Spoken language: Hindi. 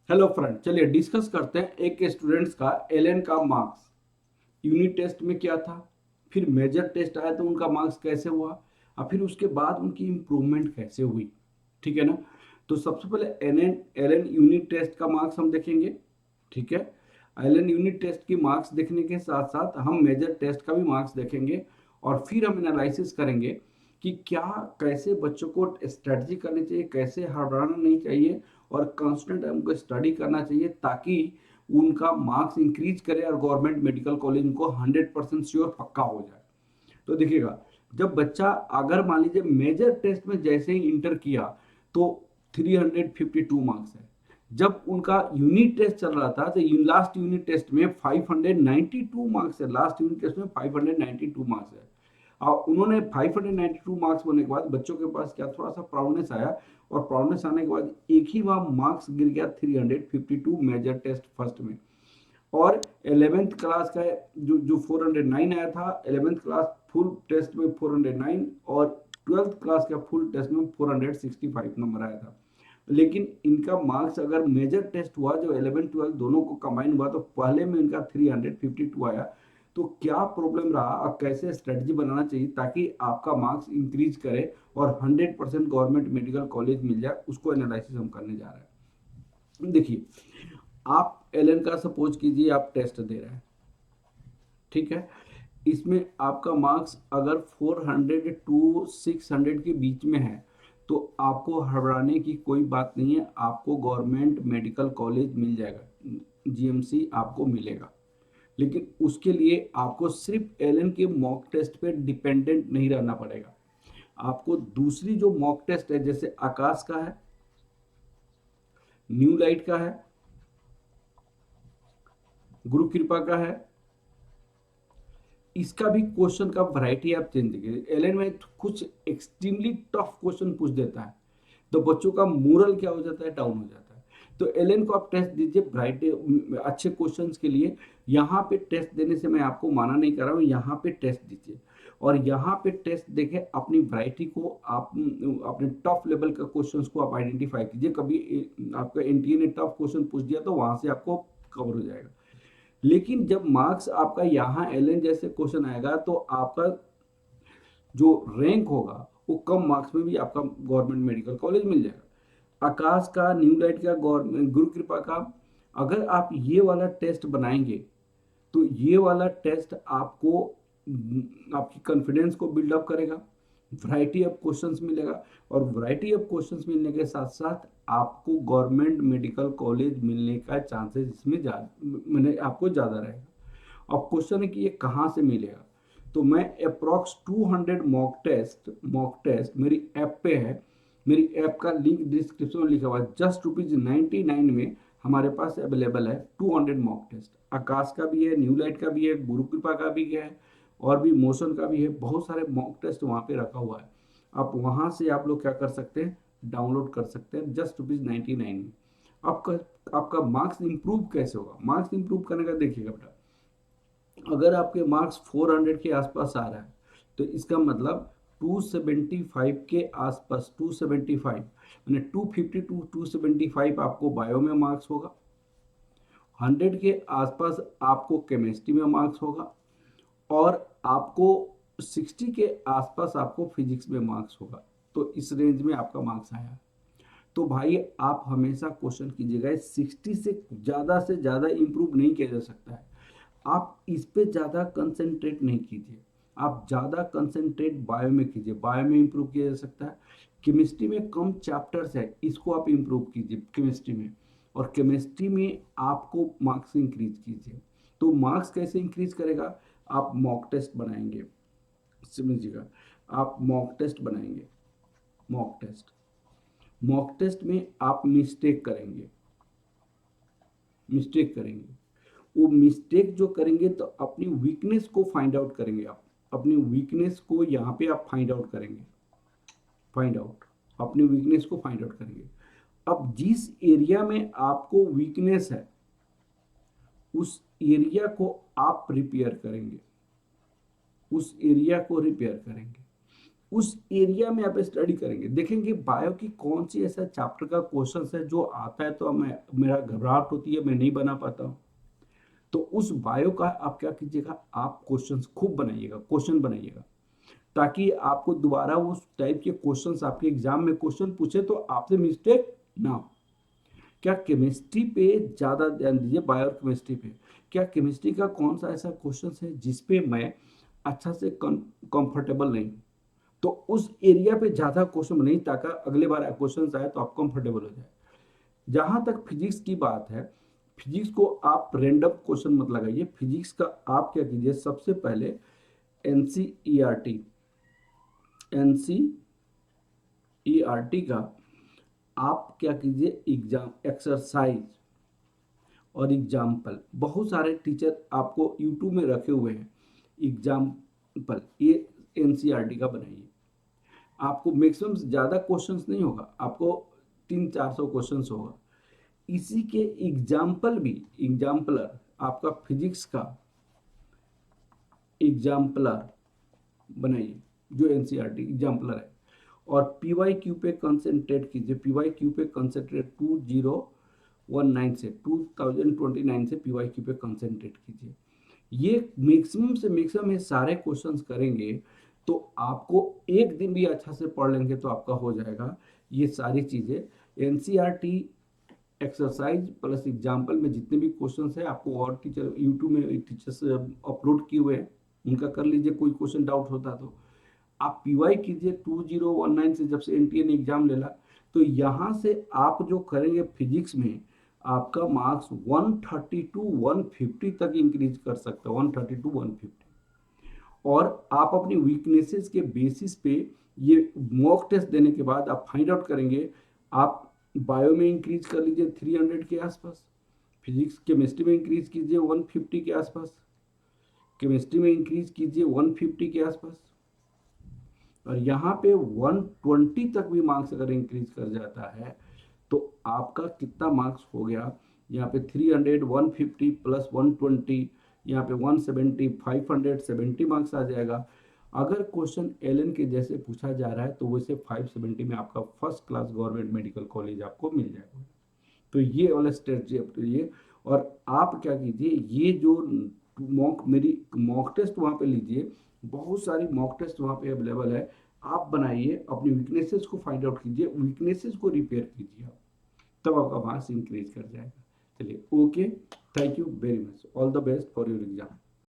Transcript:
हेलो फ्रेंड, चलिए डिस्कस करते हैं एक स्टूडेंट्स का एलएन का मार्क्स यूनिट टेस्ट में क्या था, फिर मेजर टेस्ट आया तो उनका मार्क्स कैसे हुआ और फिर उसके बाद उनकी इम्प्रूवमेंट कैसे हुई। ठीक है ना। तो सबसे पहले एलएन एलएन यूनिट टेस्ट का मार्क्स हम देखेंगे। ठीक है। एलएन यूनिट टेस्ट की मार्क्स देखने के साथ साथ हम मेजर टेस्ट का भी मार्क्स देखेंगे और फिर हम एनालिसिस करेंगे कि क्या कैसे बच्चों को स्ट्रेटजी करनी चाहिए, कैसे हड़बड़ाना नहीं चाहिए और कांस्टेंट हमको स्टडी करना चाहिए ताकि उनका मार्क्स इंक्रीज करे और गवर्नमेंट मेडिकल कॉलेज उनको 100% श्योर पक्का हो जाए। तो देखिएगा, जब बच्चा अगर मान लीजिए मेजर टेस्ट में जैसे ही इंटर किया तो 352 मार्क्स है। जब उनका यूनिट टेस्ट चल रहा था तो लास्ट यूनिट टेस्ट में 592 मार्क्स है। लास्ट यूनिट टेस्ट में 592 मार्क्स है और उन्होंने 592 मार्क्स होने के बाद बच्चों के पास क्या थोड़ा सा प्राउडनेस आया और प्राउडनेस आने के बाद एक ही बार मार्क्स गिर गया 352 मेजर टेस्ट फर्स्ट में। और 11th क्लास का जो जो 409 आया था 11th क्लास फुल टेस्ट में 409 और 12th क्लास का फुल टेस्ट में 465 नंबर आया था। लेकिन इनका मार्क्स अगर मेजर टेस्ट हुआ जो 11 12 दोनों को कंबाइन हुआ तो पहले में इनका 352 आया। तो क्या प्रॉब्लम रहा और कैसे स्ट्रेटजी बनाना चाहिए ताकि आपका मार्क्स इंक्रीज करे और 100% गवर्नमेंट मेडिकल कॉलेज मिल जाए, उसको एनालिसिस हम करने जा रहे हैं। देखिए, आप एलएन का सपोज कीजिए आप टेस्ट दे रहे हैं। ठीक है। इसमें आपका मार्क्स अगर 400 टू 600 के बीच में है तो आपको घबराने की कोई बात नहीं है, आपको गवर्नमेंट मेडिकल कॉलेज मिल जाएगा, जीएमसी आपको मिलेगा। लेकिन उसके लिए आपको सिर्फ एलएन के मॉक टेस्ट पे डिपेंडेंट नहीं रहना पड़ेगा। आपको दूसरी जो मॉक टेस्ट है जैसे आकाश का है, न्यू लाइट का है, गुरु कृपा का है, इसका भी क्वेश्चन का वैरायटी आप चेंज देखिए। एलएन में कुछ एक्सट्रीमली टफ क्वेश्चन पूछ देता है तो बच्चों का मोरल क्या हो जाता है, डाउन हो जाता है। तो एलएन को आप टेस्ट दीजिए वैरायटी अच्छे क्वेश्चंस के लिए। यहाँ पे टेस्ट देने से मैं आपको माना नहीं कर रहा हूँ, यहाँ पे टेस्ट दीजिए और यहाँ पे टेस्ट देखें अपनी वैरायटी को, आप अपने टफ लेवल का क्वेश्चंस को आप आइडेंटिफाई कीजिए। कभी आपका एनटीए ने टफ क्वेश्चन पूछ दिया तो वहां से आपको कवर हो जाएगा। लेकिन जब मार्क्स आपका यहाँ एलएन जैसे क्वेश्चन आएगा तो आपका जो रैंक होगा वो कम मार्क्स में भी आपका गवर्नमेंट मेडिकल कॉलेज मिल जाएगा। आकाश का, न्यू लाइट का, गवर्नमेंट गुरु कृपा का, अगर आप ये वाला टेस्ट बनाएंगे तो ये वाला टेस्ट आपको आपकी कॉन्फिडेंस को बिल्डअप करेगा, वैरायटी ऑफ क्वेश्चंस मिलेगा और वैरायटी ऑफ क्वेश्चंस मिलने के साथ साथ आपको गवर्नमेंट मेडिकल कॉलेज मिलने का चांसेस इसमें मैंने आपको ज़्यादा रहेगा। अब क्वेश्चन है कि ये कहाँ से मिलेगा, तो मैं अप्रॉक्स 200 मॉक टेस्ट मेरी ऐप पे है। मेरी ऐप का लिंक डिस्क्रिप्शन में लिखा हुआ है। जस्ट ₹99 में हमारे पास अवेलेबल है 200 मॉक टेस्ट। आकाश का भी है, न्यू लाइट का भी है, गुरु कृपा का भी है और भी मोशन का भी है। बहुत सारे मॉक टेस्ट वहाँ पे रखा हुआ है। आप वहाँ से आप लोग क्या कर सकते हैं, डाउनलोड कर सकते हैं जस्ट ₹99 में। आपका आपका मार्क्स इंप्रूव कैसे होगा, मार्क्स इंप्रूव करने का देखिएगा बेटा। अगर आपके मार्क्स 400 के आसपास आ रहा है तो इसका मतलब 275 के आसपास, 275 मैंने 250 टू 275 आपको बायो में मार्क्स होगा। 100 के आसपास आपको केमिस्ट्री में मार्क्स होगा और आपको 60 के आसपास आपको फिजिक्स में मार्क्स होगा। तो इस रेंज में आपका मार्क्स आया। तो भाई आप हमेशा क्वेश्चन कीजिएगा, 60 से ज़्यादा इंप्रूव नहीं किया जा सकता है। आप इस पे ज़्यादा कंसंट्रेट नहीं कीजिए, आप ज़्यादा कंसंट्रेट बायो में कीजिए। बायो में इंप्रूव किया जा सकता है। केमिस्ट्री में कम चैप्टर्स है, इसको आप इंप्रूव कीजिए केमिस्ट्री में। और केमिस्ट्री में आपको मार्क्स इंक्रीज कीजिए। तो मार्क्स कैसे इंक्रीज करेगा, आप मॉक टेस्ट बनाएंगे। समझिएगा, आप मॉक टेस्ट बनाएंगे। मॉक टेस्ट में आप मिस्टेक करेंगे। वो मिस्टेक जो करेंगे तो अपनी वीकनेस को फाइंड आउट करेंगे। आप अपनी वीकनेस को यहाँ पे आप फाइंड आउट करेंगे। अपनी वीकनेस को फाइंड आउट करेंगे। अब जिस एरिया में आपको वीकनेस है उस एरिया को आप रिपेयर करेंगे। उस एरिया में आप स्टडी करेंगे, देखेंगे बायो की कौन सी ऐसा चैप्टर का क्वेश्चन है जो आता है तो मैं मेरा घबराहट होती है, मैं नहीं बना पाता हूँ। तो उस बायो का आप क्या कीजिएगा, आप क्वेश्चंस खूब बनाइएगा, क्वेश्चन बनाइएगा, ताकि आपको दोबारा उस टाइप के क्वेश्चंस आपके एग्जाम में क्वेश्चन पूछे तो आपसे मिस्टेक ना हो। क्या केमिस्ट्री पे ज़्यादा ध्यान दीजिए, बायो और केमिस्ट्री पे। क्या केमिस्ट्री का कौन सा ऐसा क्वेश्चन है जिसपे मैं अच्छा से कंफर्टेबल नहीं हूँ, तो उस एरिया पे ज़्यादा क्वेश्चन नहीं, ताकि अगले बार क्वेश्चन आए तो आप कंफर्टेबल हो जाए। जहाँ तक फिजिक्स की बात है, फिजिक्स को आप रैंडम क्वेश्चन मत लगाइए। फिजिक्स का आप क्या कीजिए, सबसे पहले एनसीईआरटी, एनसीईआरटी का आप क्या कीजिए, एग्जाम एक्सरसाइज और एग्जाम्पल, बहुत सारे टीचर आपको यूट्यूब में रखे हुए हैं एग्जाम्पल, ये एनसीईआरटी का बनाइए। आपको मैक्सिमम ज़्यादा क्वेश्चंस नहीं होगा, आपको 300-400 क्वेश्चंस होगा। इसी के एग्जाम्पल भी, एग्जाम्पलर आपका फिजिक्स का एग्जाम्पलर बनाइए, जो एनसीईआरटी एग्जाम्पलर है। और पीवाई क्यू पे कंसंट्रेट कीजिए, पीवाई क्यू पे कंसंट्रेट 2019 से 2029 से पीवाई क्यू पे कंसंट्रेट कीजिए। ये मैक्सिमम से मैक्सिमम ये सारे क्वेश्चंस करेंगे तो आपको एक दिन भी अच्छा से पढ़ लेंगे तो आपका हो जाएगा। ये सारी चीज़ें एनसीईआरटी एक्सरसाइज प्लस एग्जाम्पल में जितने भी क्वेश्चंस हैं, आपको और टीचर यूट्यूब में टीचर्स अपलोड किए हुए हैं, उनका कर लीजिए। कोई क्वेश्चन डाउट होता तो आप पीवाई कीजिए 2019 से, जब से एनटीए ने एग्जाम लेला। तो यहाँ से आप जो करेंगे फिजिक्स में, आपका मार्क्स 130 टू 150 तक इंक्रीज कर सकता है, 130 टू 150। और आप अपनी वीकनेसेस के बेसिस पे ये मॉक टेस्ट देने के बाद आप फाइंड आउट करेंगे। आप बायो में इंक्रीज कर लीजिए 300 के आसपास, फिजिक्स केमिस्ट्री में इंक्रीज कीजिए 150 के आसपास, केमिस्ट्री में इंक्रीज कीजिए 150 के आसपास, और यहाँ पे 120 तक भी मार्क्स अगर इंक्रीज कर जाता है तो आपका कितना मार्क्स हो गया, यहाँ पे 300, 150 प्लस 120, यहाँ पे 170, 570 मार्क्स आ जाएगा। अगर क्वेश्चन एलन के जैसे पूछा जा रहा है तो वैसे 570 में आपका first class government medical college आपको मिल जाएगा। तो ये वाला स्ट्रेटजी अपनाइए। और आप क्या कीजिए, ये जो मेरी मॉक टेस्ट वहाँ पे लीजिए, बहुत सारी मॉक टेस्ट वहाँ पे अवेलेबल है। आप बनाइए, अपनी वीकनेसेस को फाइंड आउट कीजिए, वीकनेसेस को रिपेयर कीजिए आप, तब आपका मार्क्स इंक्रीज कर जाएगा। चलिए, okay, thank you very much, all the best for your exam.